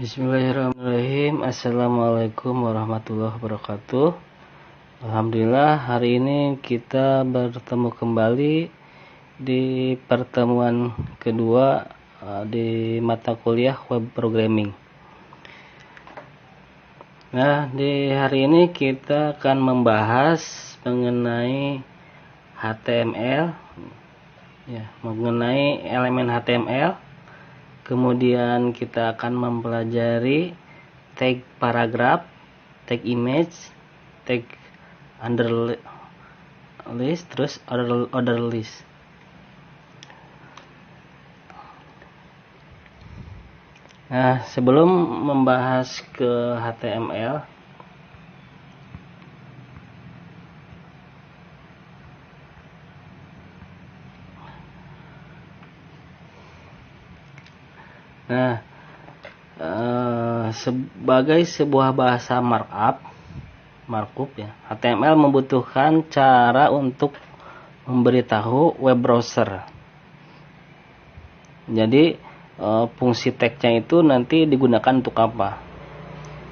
Bismillahirrahmanirrahim. Assalamualaikum warahmatullahi wabarakatuh. Alhamdulillah, hari ini kita bertemu kembali di pertemuan kedua di mata kuliah web programming. Nah, di hari ini kita akan membahas mengenai HTML, mengenai elemen HTML. Kemudian kita akan mempelajari tag paragraf, tag image, tag underlist, terus order list. Nah, sebelum membahas ke HTML, sebagai sebuah bahasa markup ya, HTML membutuhkan cara untuk memberitahu web browser. Jadi fungsi tagnya itu nanti digunakan untuk apa?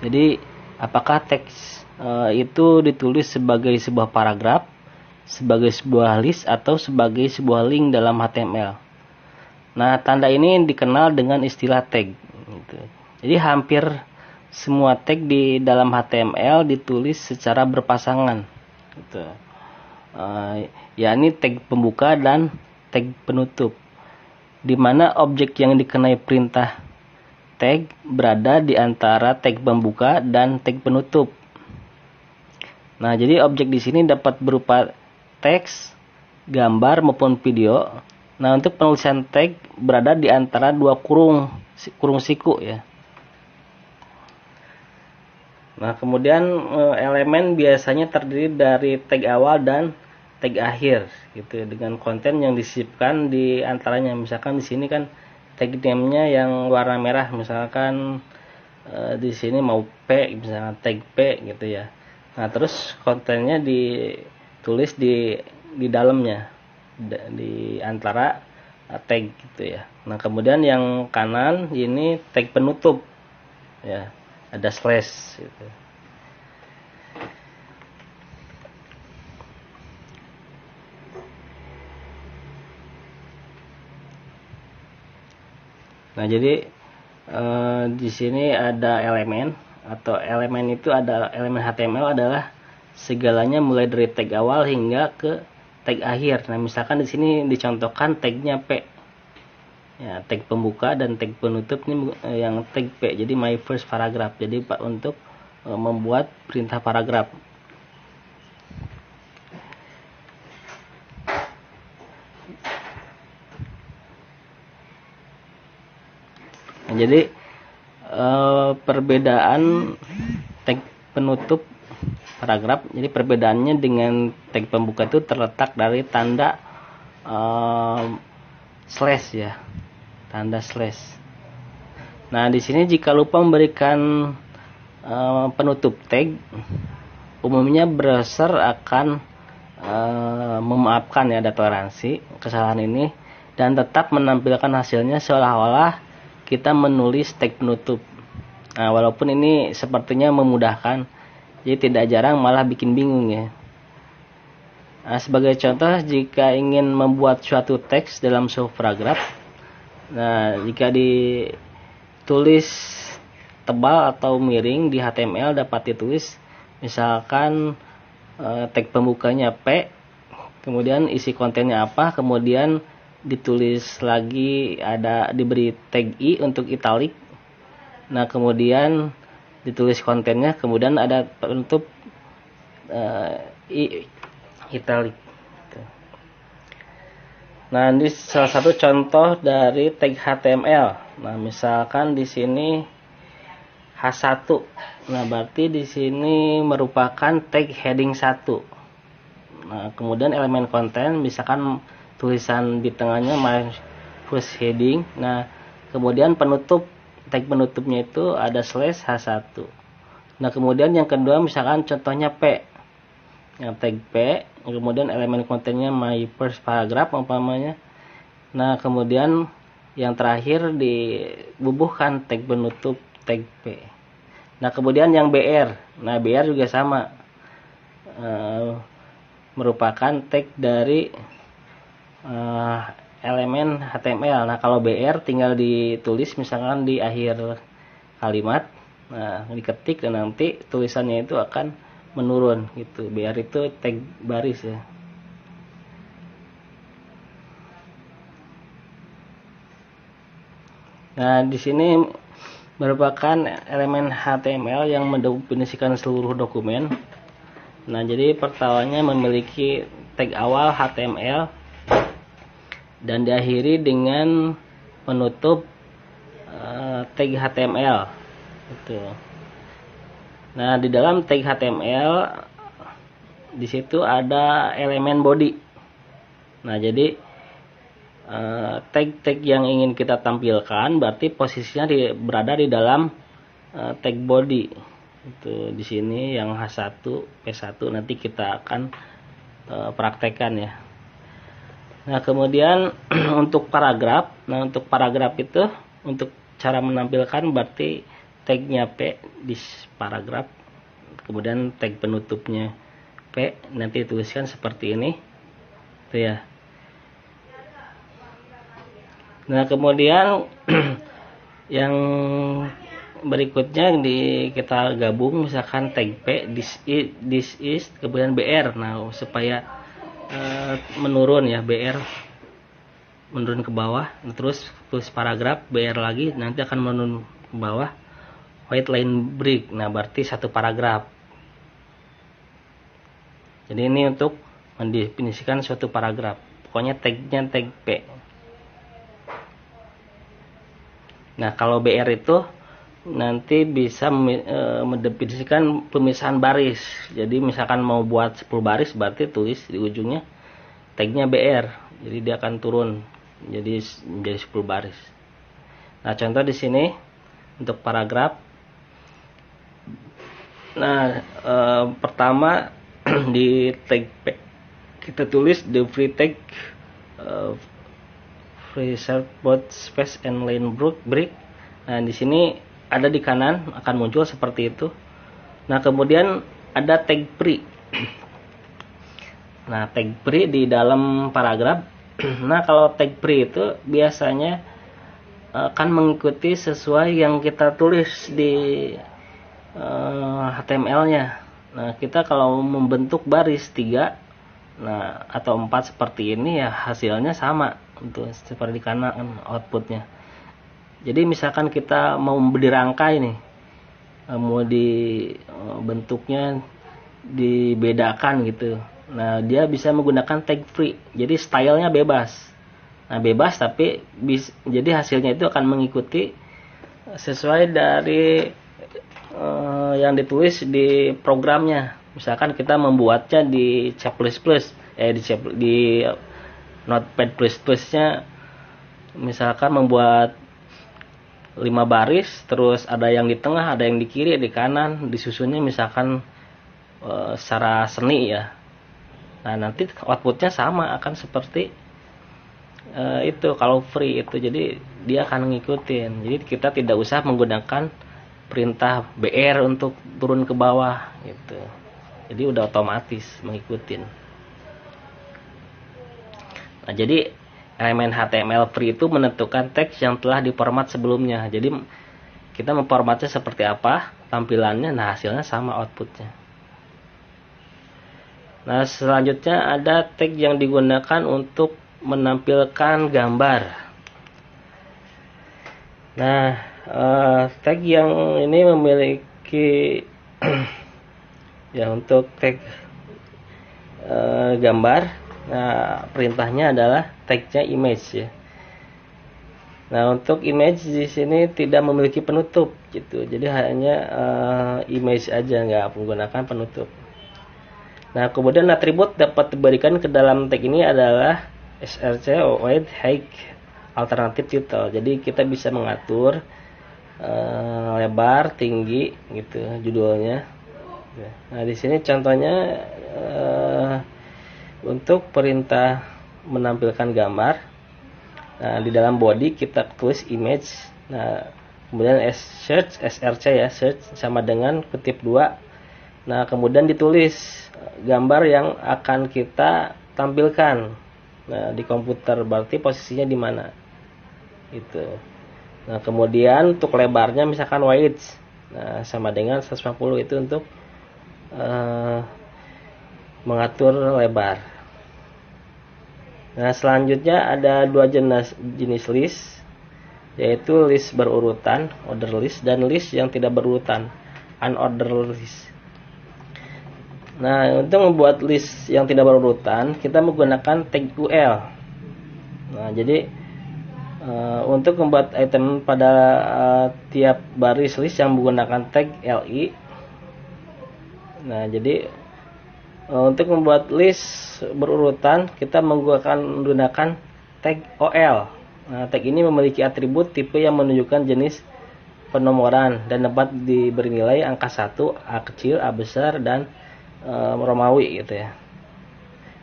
Jadi apakah teks itu ditulis sebagai sebuah paragraf, sebagai sebuah list, atau sebagai sebuah link dalam HTML? Nah, tanda ini dikenal dengan istilah tag. Gitu. Jadi hampir semua tag di dalam HTML ditulis secara berpasangan. Gitu. Yakni tag pembuka dan tag penutup, di mana objek yang dikenai perintah tag berada di antara tag pembuka dan tag penutup. Nah, jadi objek di sini dapat berupa teks, gambar maupun video. Nah, untuk penulisan tag berada di antara dua kurung siku ya. Nah, kemudian elemen biasanya terdiri dari tag awal dan tag akhir gitu, dengan konten yang disisipkan di antaranya. Misalkan di sini kan tag name-nya yang warna merah, misalkan di sini mau P, misalkan tag P gitu ya. Nah, terus kontennya ditulis di dalamnya, di antara tag gitu ya. Nah, kemudian yang kanan ini tag penutup ya, ada slash gitu. Nah, jadi di sini ada elemen, atau elemen itu ada elemen HTML adalah segalanya mulai dari tag awal hingga ke tag akhir. Nah, misalkan di sini dicontohkan tagnya P. Ya, tag pembuka dan tag penutup ini yang tag P. Jadi my first paragraph. Jadi Pak untuk membuat perintah paragraf. Nah, jadi perbedaan tag penutup paragraf, jadi perbedaannya dengan tag pembuka itu terletak dari tanda slash ya, tanda slash. Nah, di sini jika lupa memberikan penutup tag, umumnya browser akan memaafkan ya, ada toleransi kesalahan ini, dan tetap menampilkan hasilnya seolah-olah kita menulis tag penutup. Nah, walaupun ini sepertinya memudahkan, jadi tidak jarang malah bikin bingung ya. Nah, sebagai contoh, jika ingin membuat suatu teks dalam sebuah paragraf, nah jika ditulis tebal atau miring di HTML dapat ditulis misalkan tag pembukanya P, kemudian isi kontennya apa, kemudian ditulis lagi, ada diberi tag I untuk italic. Nah, kemudian ditulis kontennya, kemudian ada penutup I italic. Nah, ini salah satu contoh dari tag HTML. Nah, misalkan di sini H1. Nah, berarti di sini merupakan tag heading 1. Nah, kemudian elemen konten, misalkan tulisan di tengahnya my first heading. Nah, kemudian penutup, tag penutupnya itu ada slash H1. Nah, kemudian yang kedua misalkan contohnya P. Yang tag P, kemudian elemen kontennya my first paragraph umpamanya. Nah, kemudian yang terakhir dibubuhkan tag penutup tag P. Nah kemudian yang BR, nah BR juga sama, merupakan tag dari elemen HTML. Nah kalau BR tinggal ditulis misalkan di akhir kalimat, nah diketik dan nanti tulisannya itu akan menurun gitu. BR itu tag baris ya. Nah di sini merupakan elemen HTML yang mendefinisikan seluruh dokumen. Nah jadi pertamanya memiliki tag awal HTML dan diakhiri dengan penutup tag HTML gitu. Nah di dalam tag HTML di situ ada elemen body. Nah jadi tag-tag yang ingin kita tampilkan berarti posisinya berada di dalam tag body. Itu di sini yang H1, P1 nanti kita akan praktekkan ya. Nah, kemudian untuk paragraf. Nah, untuk paragraf itu untuk cara menampilkan berarti tagnya P di paragraf. Kemudian tag penutupnya P nanti tuliskan seperti ini. Itu ya. Nah kemudian yang berikutnya kita gabung misalkan tag P this is kemudian BR. Nah supaya menurun ya, BR menurun ke bawah, terus tulis paragraf BR lagi nanti akan menurun ke bawah, white line break. Nah berarti satu paragraf. Jadi ini untuk mendefinisikan suatu paragraf, pokoknya tagnya tag P. Nah kalau BR itu nanti bisa mendefinisikan pemisahan baris. Jadi misalkan mau buat 10 baris berarti tulis di ujungnya tagnya BR. Jadi dia akan turun jadi menjadi 10 baris. Nah contoh di sini untuk paragraf. Nah pertama di tag P kita tulis the free tag reserve both space and line break. Nah, di sini ada di kanan akan muncul seperti itu. Nah, kemudian ada tag pre. Nah, tag pre di dalam paragraf. Nah, kalau tag pre itu biasanya akan mengikuti sesuai yang kita tulis di HTML-nya. Nah, kita kalau membentuk baris 3 nah atau 4 seperti ini ya hasilnya sama untuk seperti di kanan outputnya. Jadi misalkan kita mau beri rangkai nih, mau bentuknya dibedakan gitu. Nah dia bisa menggunakan tag free. Jadi stylenya bebas. Nah bebas tapi jadi hasilnya itu akan mengikuti sesuai dari yang ditulis di programnya. Misalkan kita membuatnya di C++, di Notepad++ nya misalkan membuat 5 baris, terus ada yang di tengah, ada yang di kiri, di kanan, disusunnya misalkan secara seni ya. Nah nanti outputnya sama akan seperti itu kalau free itu, jadi dia akan ngikutin. Jadi kita tidak usah menggunakan perintah BR untuk turun ke bawah gitu. Jadi udah otomatis mengikutin. Nah, jadi elemen HTML free itu menentukan teks yang telah diformat sebelumnya. Jadi kita memformatnya seperti apa tampilannya, nah hasilnya sama outputnya. Nah selanjutnya ada tag yang digunakan untuk menampilkan gambar. Nah tag yang ini memiliki ya untuk tag gambar. Nah perintahnya adalah tagnya image ya. Nah untuk image di sini tidak memiliki penutup gitu, jadi hanya image aja, nggak menggunakan penutup. Nah kemudian atribut dapat diberikan ke dalam tag ini adalah src, width, height, alternative title. Jadi kita bisa mengatur lebar, tinggi gitu judulnya. Nah di sini contohnya untuk perintah menampilkan gambar. Nah di dalam body kita tulis image. Nah kemudian search src ya, search sama dengan kutip 2. Nah, kemudian ditulis gambar yang akan kita tampilkan. Nah, di komputer berarti posisinya di mana. Itu. Nah, kemudian untuk lebarnya misalkan width. Nah, sama dengan 150 itu untuk mengatur lebar. Nah, selanjutnya ada dua jenis list, yaitu list berurutan, order list, dan list yang tidak berurutan, unordered list. Nah, untuk membuat list yang tidak berurutan, kita menggunakan tag UL. Nah, jadi untuk membuat item pada tiap baris list yang menggunakan tag LI. Nah, jadi untuk membuat list berurutan, kita menggunakan tag OL. Nah, tag ini memiliki atribut tipe yang menunjukkan jenis penomoran dan dapat diberi nilai angka 1, A kecil, A besar, dan Romawi gitu ya.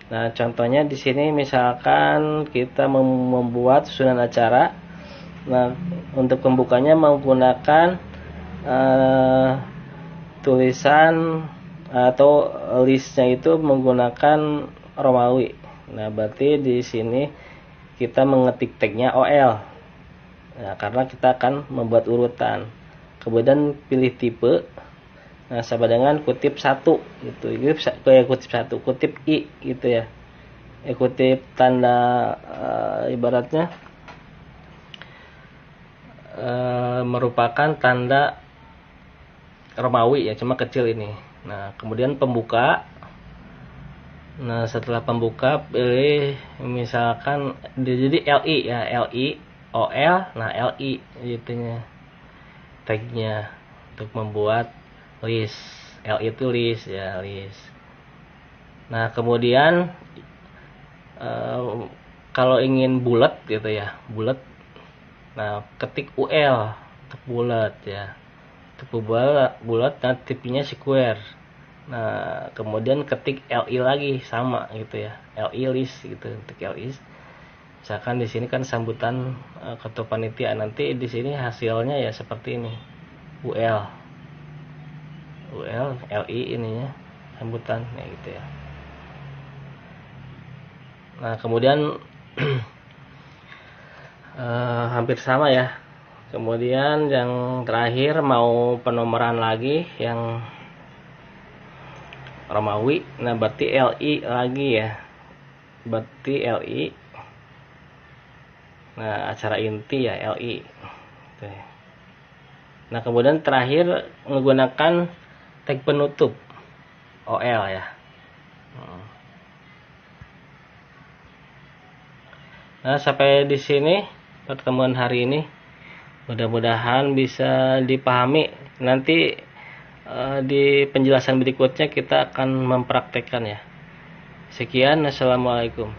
Nah, contohnya di sini misalkan kita membuat susunan acara. Nah, untuk pembukanya menggunakan tulisan atau listnya itu menggunakan Romawi. Nah, berarti di sini kita mengetik tagnya OL. Nah, karena kita akan membuat urutan. Kemudian pilih tipe. Nah, sama dengan kutip 1 gitu. Kutip 1, kutip I gitu ya. Kutip tanda ibaratnya merupakan tanda Romawi ya, cuma kecil ini. Nah, kemudian pembuka. Nah, setelah pembuka pilih misalkan jadi LI ya, LI OL. Nah, LI gitunya tagnya untuk membuat list. LI itu list ya, list. Nah, kemudian kalau ingin bulat gitu ya, bulat. Nah, ketik UL untuk bulat ya. Untuk bulat, nah tipenya square. Nah, kemudian ketik LI lagi sama gitu ya. LI list gitu, untuk LI. Misalkan di sini kan sambutan ketua panitia, nanti di sini hasilnya ya seperti ini. UL LI ininya sambutan ya gitu ya. Nah, kemudian hampir sama ya. Kemudian yang terakhir mau penomoran lagi yang Romawi. Nah, berarti LI lagi ya. Berarti LI. Nah, acara inti ya LI. Nah, kemudian terakhir menggunakan tag penutup OL ya. Nah, sampai di sini pertemuan hari ini. Mudah-mudahan bisa dipahami. Nanti di penjelasan berikutnya kita akan mempraktekkan ya. Sekian, assalamualaikum.